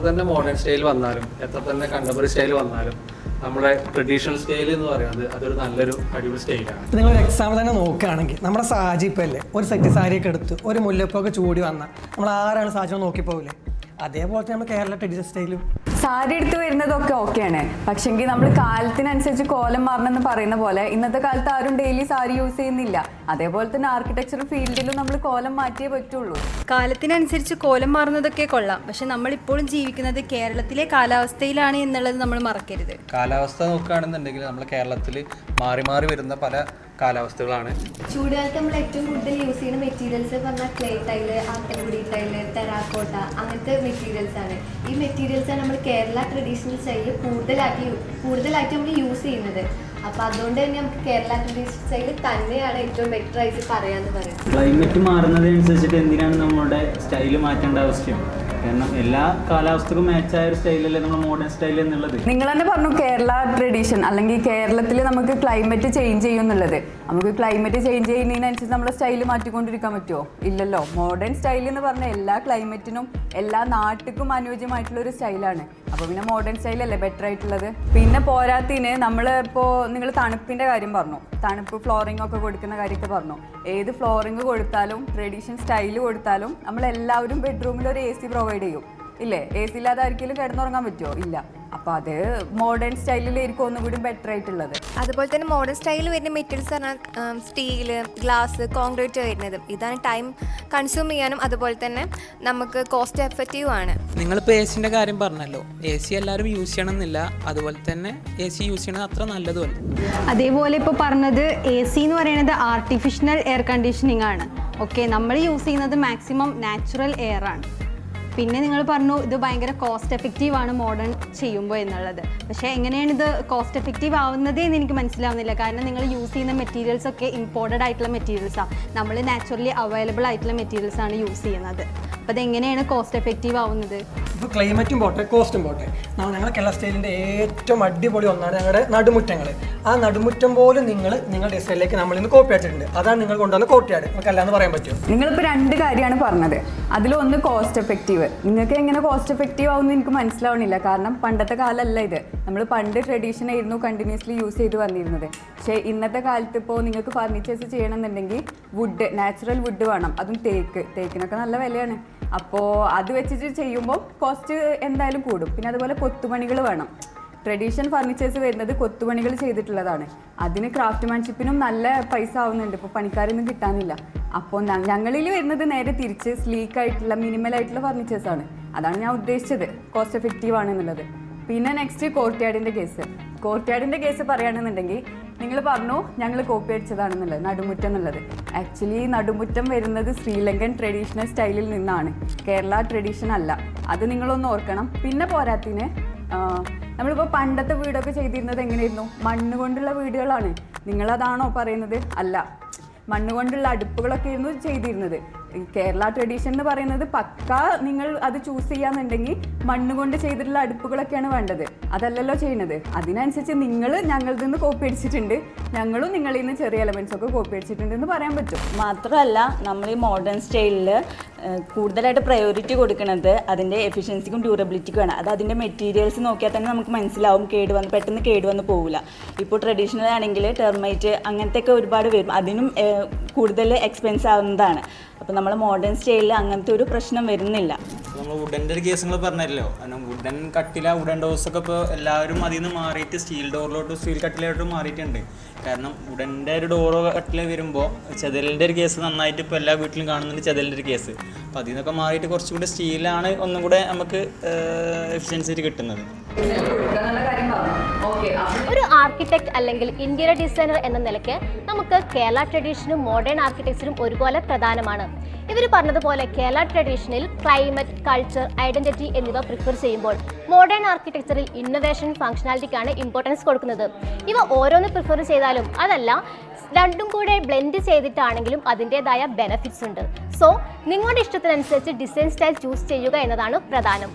തന്നെ modern style വന്നാലും എത്ര തന്നെ കണ്ടംപററി സ്റ്റൈൽ വന്നാലും നമ്മുടെ ട്രഡീഷണൽ സ്റ്റൈൽ എന്ന് പറയുന്നത് അതൊരു നല്ലൊരു അടിപൊളി സ്റ്റൈലാണ്. നിങ്ങൾ എക്സാമ്പിൾ തന്നെ നോക്കുകയാണെങ്കിൽ നമ്മുടെ സാജി ഇപ്പം അല്ലേ ഒരു സെറ്റ് സാരിയൊക്കെ എടുത്ത് ഒരു മുല്ലപ്പൊക്കെ ചൂടി വന്നാൽ നമ്മൾ ആരാണ് സാജിനെ നോക്കിപ്പോവില്ലേ? അതേപോലെ നമ്മൾ കേരള ട്രഡീഷണൽ സ്റ്റൈലും സാരി എടുത്ത് വരുന്നതൊക്കെ ഓക്കെയാണ്. പക്ഷെങ്കിൽ നമ്മൾ കാലത്തിനനുസരിച്ച് കോലം മാറണമെന്ന് പറയുന്ന പോലെ ഇന്നത്തെ കാലത്ത് ആരും ഡെയിലി സാരി യൂസ് ചെയ്യുന്നില്ല. അതേപോലെ തന്നെ ആർക്കിടെക്ചർ ഫീൽഡിലും നമ്മൾ കോലം മാറ്റിയേ പറ്റുള്ളൂ. കാലത്തിനനുസരിച്ച് കോലം മാറുന്നതൊക്കെ കൊള്ളാം, പക്ഷെ നമ്മളിപ്പോഴും ജീവിക്കുന്നത് കേരളത്തിലെ കാലാവസ്ഥയിലാണ് എന്നുള്ളത് നമ്മൾ മറക്കരുത്. കാലാവസ്ഥ നോക്കുകയാണെന്നുണ്ടെങ്കിൽ നമ്മൾ കേരളത്തിൽ മാറി മാറി വരുന്ന പല കാലാവസ്ഥകളാണ്. ചൂടുകാലത്ത് നമ്മൾ ഏറ്റവും കൂടുതൽ യൂസ് ചെയ്യുന്ന മെറ്റീരിയൽസ് പറഞ്ഞാൽ ക്ലേ ടൈല്, ആട്ടൻകുടി ടൈല്, ടെറാക്കോട്ട അങ്ങനത്തെ മെറ്റീരിയൽസ് ആണ്. ഈ മെറ്റീരിയൽസാണ് നമ്മൾ കേരള ട്രഡീഷണൽ സ്റ്റൈലിൽ കൂടുതലായിട്ട് നമ്മൾ യൂസ് ചെയ്യുന്നത്. അപ്പോൾ അതുകൊണ്ട് തന്നെ നമുക്ക് കേരള ട്രഡീഷണൽ സ്റ്റൈൽ തന്നെയാണ് ഏറ്റവും ബെറ്റർ ആയിട്ട് പറയാമെന്ന് പറയുന്നത്. ക്ലൈമറ്റ് മാറുന്നതനുസരിച്ചിട്ട് എന്തിനാണ് നമ്മുടെ സ്റ്റൈല് മാറ്റേണ്ട ആവശ്യം? കാരണം എല്ലാ കാലാവസ്ഥക്കും മാച്ചായ ഒരു സ്റ്റൈലല്ലേ നമ്മൾ മോഡേൺ സ്റ്റൈൽ എന്നുള്ളത്. നിങ്ങൾ തന്നെ പറഞ്ഞു കേരള ട്രഡീഷൻ അല്ലെങ്കിൽ കേരളത്തിൽ നമുക്ക് ക്ലൈമറ്റ് ചേഞ്ച് ചെയ്യും എന്നുള്ളത്. നമുക്ക് ക്ലൈമറ്റ് ചേഞ്ച് ചെയ്യുന്നതിനനുസരിച്ച് നമ്മുടെ സ്റ്റൈൽ മാറ്റിക്കൊണ്ടിരിക്കാൻ പറ്റുമോ? ഇല്ലല്ലോ. മോഡേൺ സ്റ്റൈൽ എന്ന് പറഞ്ഞാൽ എല്ലാ ക്ലൈമറ്റിനും എല്ലാ നാട്ടിലും അനുയോജ്യമായിട്ടുള്ള ഒരു സ്റ്റൈലാണ്. അപ്പോൾ പിന്നെ മോഡേൺ സ്റ്റൈലല്ലേ ബെറ്റർ ആയിട്ടുള്ളത്. പിന്നെ പോരാത്തിന് നമ്മളിപ്പോൾ നിങ്ങൾ തണുപ്പിൻ്റെ കാര്യം പറഞ്ഞു, തണുപ്പ് ഫ്ലോറിംഗ് ഒക്കെ കൊടുക്കുന്ന കാര്യമൊക്കെ പറഞ്ഞു. ഏത് ഫ്ലോറിംഗ് കൊടുത്താലും ട്രഡീഷണൽ സ്റ്റൈൽ കൊടുത്താലും നമ്മളെല്ലാവരും ബെഡ്റൂമിൽ ഒരു AC പ്രൊവൈഡ് ചെയ്യും ഇല്ലേ? AC ഇല്ലാതെ ആർക്കെങ്കിലും കിടന്നുറങ്ങാൻ പറ്റുമോ? ഇല്ല. അപ്പോൾ അത് മോഡേൺ സ്റ്റൈലിലായിരിക്കും ഒന്നുകൂടി ബെറ്റർ ആയിട്ടുള്ളത്. അതുപോലെ തന്നെ മോഡേൺ സ്റ്റൈലിൽ വരുന്ന മെറ്റീരിയൽസ് പറഞ്ഞാൽ സ്റ്റീല്, ഗ്ലാസ്, കോൺക്രീറ്റ് വരുന്നത്. ഇതാണ് ടൈം കൺസ്യൂം ചെയ്യാനും അതുപോലെ തന്നെ നമുക്ക് കോസ്റ്റ് എഫക്റ്റീവ് ആണ്. നിങ്ങളിപ്പോൾ AC കാര്യം പറഞ്ഞല്ലോ. AC എല്ലാവരും യൂസ് ചെയ്യണമെന്നില്ല, അതുപോലെ തന്നെ AC യൂസ് ചെയ്യണത് അത്ര നല്ലതുമല്ല. അതേപോലെ ഇപ്പോൾ പറഞ്ഞത് AC എന്ന് പറയുന്നത് ആർട്ടിഫിഷ്യൽ എയർ കണ്ടീഷനിങ് ആണ്. ഓക്കെ, നമ്മൾ യൂസ് ചെയ്യുന്നത് മാക്സിമം നാച്ചുറൽ എയർ ആണ്. പിന്നെ നിങ്ങൾ പറഞ്ഞു ഇത് ഭയങ്കര കോസ്റ്റ് എഫക്റ്റീവ് ആണ് മോഡേൺ ചെയ്യുമ്പോൾ എന്നുള്ളത്. പക്ഷേ എങ്ങനെയാണ് ഇത് കോസ്റ്റ് എഫക്റ്റീവ് ആവുന്നതേ എന്ന് എനിക്ക് മനസ്സിലാവുന്നില്ല. കാരണം നിങ്ങൾ യൂസ് ചെയ്യുന്ന മെറ്റീരിയൽസ് ഒക്കെ ഇമ്പോർട്ടഡ് ആയിട്ടുള്ള മെറ്റീരിയൽസാണ്. നമ്മൾ നാച്ചുറലി അവൈലബിൾ ആയിട്ടുള്ള മെറ്റീരിയൽസാണ് യൂസ് ചെയ്യുന്നത്. അപ്പോൾ അതെങ്ങനെയാണ് കോസ്റ്റ് എഫക്റ്റീവ് ആവുന്നത്? ഇപ്പോൾ ക്ലൈമറ്റും പോട്ടെ കോസ്റ്റും പോട്ടെ, ഞങ്ങളുടെ കേരള സ്റ്റൈലിൻ്റെ ഏറ്റവും അടിപൊളി ഒന്നാണ് ഞങ്ങളുടെ നടുമുറ്റങ്ങൾ. ആ നടുമുറ്റം പോലും നിങ്ങളുടെ സ്റ്റൈലിലേക്ക് നമ്മളിന്ന് കോപ്പി അടിച്ചിട്ടുണ്ട്. അതാണ് നിങ്ങൾ കൊണ്ടുവന്ന കോട്ടയാട്. നമുക്ക് അല്ലാന്ന് പറയാൻ പറ്റുമോ? നിങ്ങളിപ്പോൾ 2 കാര്യമാണ് പറഞ്ഞത്. അതിലൊന്ന് കോസ്റ്റ് എഫക്റ്റീവ്. നിങ്ങൾക്ക് എങ്ങനെ കോസ്റ്റ് എഫക്റ്റീവ് ആവുമെന്ന് എനിക്ക് മനസ്സിലാവണില്ല. കാരണം പണ്ടത്തെ കാലമല്ല ഇത്. നമ്മൾ പണ്ട് ട്രഡീഷൻ ആയിരുന്നു കണ്ടിന്യൂസ്ലി യൂസ് ചെയ്ത് വന്നിരുന്നത്. പക്ഷേ ഇന്നത്തെ കാലത്ത് ഇപ്പോൾ നിങ്ങൾക്ക് ഫർണിച്ചേഴ്സ് ചെയ്യണമെന്നുണ്ടെങ്കിൽ വുഡ്, നാച്ചുറൽ വുഡ് വേണം. അതും തേക്കിനൊക്കെ നല്ല വിലയാണ്. അപ്പോൾ അത് വെച്ചിട്ട് ചെയ്യുമ്പോൾ കോസ്റ്റ് എന്തായാലും കൂടും. പിന്നെ അതുപോലെ കൊത്തുപണികൾ വേണം. ട്രഡീഷണൽ ഫർണിച്ചേഴ്സ് വരുന്നത് കൊത്തുപണികൾ ചെയ്തിട്ടുള്ളതാണ്. അതിന് ക്രാഫ്റ്റ്മാൻഷിപ്പിനും നല്ല പൈസ ആവുന്നുണ്ട്. ഇപ്പോൾ പണിക്കാരൊന്നും കിട്ടാനില്ല. അപ്പോൾ ഞങ്ങളിൽ വരുന്നത് നേരെ തിരിച്ച് സ്ലീക്ക് ആയിട്ടുള്ള മിനിമൽ ആയിട്ടുള്ള ഫർണിച്ചേഴ്സാണ്. അതാണ് ഞാൻ ഉദ്ദേശിച്ചത് കോസ്റ്റ് എഫക്റ്റീവ് ആണെന്നുള്ളത്. പിന്നെ നെക്സ്റ്റ് കോർട്ട്യാർഡിൻ്റെ കേസ്. കോർട്ട്യാർഡിൻ്റെ കേസ് പറയുകയാണെന്നുണ്ടെങ്കിൽ നിങ്ങൾ പറഞ്ഞു ഞങ്ങൾ കോപ്പി അടിച്ചതാണെന്നുള്ളത് നടുമുറ്റം എന്നുള്ളത്. ആക്ച്വലി നടുമുറ്റം വരുന്നത് ശ്രീലങ്കൻ ട്രഡീഷണൽ സ്റ്റൈലിൽ നിന്നാണ്, കേരള ട്രഡീഷൻ അല്ല. അത് നിങ്ങളൊന്ന് ഓർക്കണം. പിന്നെ പോരാത്തിന് നമ്മളിപ്പോൾ പണ്ടത്തെ വീടൊക്കെ ചെയ്തിരുന്നത് എങ്ങനെയായിരുന്നു? മണ്ണ് കൊണ്ടുള്ള വീടുകളാണ്. നിങ്ങളതാണോ പറയുന്നത്? അല്ല, മണ്ണ് കൊണ്ടുള്ള അടുപ്പുകളൊക്കെ ആയിരുന്നു ചെയ്തിരുന്നത്. കേരള ട്രഡീഷൻ എന്ന് പറയുന്നത് പക്കാ നിങ്ങൾ അത് ചൂസ് ചെയ്യാന്നുണ്ടെങ്കിൽ മണ്ണ് കൊണ്ട് ചെയ്തിട്ടുള്ള അടുപ്പുകളൊക്കെയാണ് വേണ്ടത്. അതല്ലല്ലോ ചെയ്യുന്നത്. അതിനനുസരിച്ച് നിങ്ങൾ ഞങ്ങളിൽ നിന്ന് കോപ്പി അടിച്ചിട്ടുണ്ട്, ഞങ്ങളും നിങ്ങളിൽ നിന്ന് ചെറിയ എലമെൻറ്റ്സ് ഒക്കെ കോപ്പി അടിച്ചിട്ടുണ്ട് എന്ന് പറയാൻ പറ്റും. മാത്രമല്ല നമ്മൾ ഈ മോഡേൺ സ്റ്റൈലിൽ കൂടുതലായിട്ട് പ്രയോറിറ്റി കൊടുക്കുന്നത് അതിൻ്റെ എഫിഷ്യൻസിക്കും ഡ്യൂറബിലിറ്റിക്കുമാണ്. അത് അതിൻ്റെ മെറ്റീരിയൽസ് നോക്കിയാൽ തന്നെ നമുക്ക് മനസ്സിലാവും പെട്ടെന്ന് കേടുവന്ന് പോകില്ല. ഇപ്പോൾ ട്രഡീഷണൽ ആണെങ്കിൽ ടെർമൈറ്റ് അങ്ങനത്തെയൊക്കെ ഒരുപാട് വരും. അതിനും കൂടുതൽ എക്സ്പെൻസ് ആവുന്നതാണ്. അപ്പോൾ നമ്മൾ മോഡേൺ സ്റ്റൈലിൽ അങ്ങനത്തെ ഒരു പ്രശ്നം വരുന്നില്ല. നമ്മൾ വുഡൻ്റെ ഒരു കേസുകൾ പറഞ്ഞല്ലോ. കാരണം വുഡൻ കട്ടില, വുഡൻ ഡോർസൊക്കെ ഇപ്പോൾ എല്ലാവരും അതിൽ നിന്ന് മാറിയിട്ട് സ്റ്റീൽ ഡോറിലോട്ട് സ്റ്റീൽ കട്ടിലോട്ട് മാറിയിട്ടുണ്ട്. കാരണം വുഡൻ്റെ ഒരു ഡോറോ കട്ടില വരുമ്പോൾ ചെതലിൻ്റെ ഒരു കേസ് നന്നായിട്ട് ഇപ്പോൾ എല്ലാ വീട്ടിലും കാണുന്നുണ്ട്, ചെതലിൻ്റെ ഒരു കേസ്. അപ്പോൾ അതിൽ നിന്നൊക്കെ മാറിയിട്ട് കുറച്ചുകൂടെ സ്റ്റീലാണ് ഒന്നും കൂടെ നമുക്ക് എഫിഷ്യൻസി കിട്ടുന്നത്. ഒരു ആർക്കിടെക്ട് അല്ലെങ്കിൽ ഇന്റീരിയർ ഡിസൈനർ എന്ന നിലയ്ക്ക് നമുക്ക് കേരള ട്രഡീഷനും മോഡേൺ ആർക്കിടെക്ചറും ഒരുപോലെ പ്രധാനമാണ്. ഇവർ പറഞ്ഞതുപോലെ കേരള ട്രഡീഷനിൽ ക്ലൈമറ്റ്, കൾച്ചർ, ഐഡന്റിറ്റി എന്നിവ പ്രിഫർ ചെയ്യുമ്പോൾ മോഡേൺ ആർക്കിടെക്ചറിൽ ഇന്നോവേഷൻ, ഫംഗ്ഷനാലിറ്റിക്കാണ് ഇമ്പോർട്ടൻസ് കൊടുക്കുന്നത്. ഇവ ഓരോന്ന് പ്രിഫർ ചെയ്താലും അതല്ല, രണ്ടും കൂടെ ബ്ലെൻഡ് ചെയ്തിട്ടാണെങ്കിലും അതിൻ്റെതായ ബെനഫിറ്റ്സ് ഉണ്ട്. സോ നിങ്ങളുടെ ഇഷ്ടത്തിനനുസരിച്ച് ഡിസൈൻ സ്റ്റൈൽ ചൂസ് ചെയ്യുക എന്നതാണ് പ്രധാനം.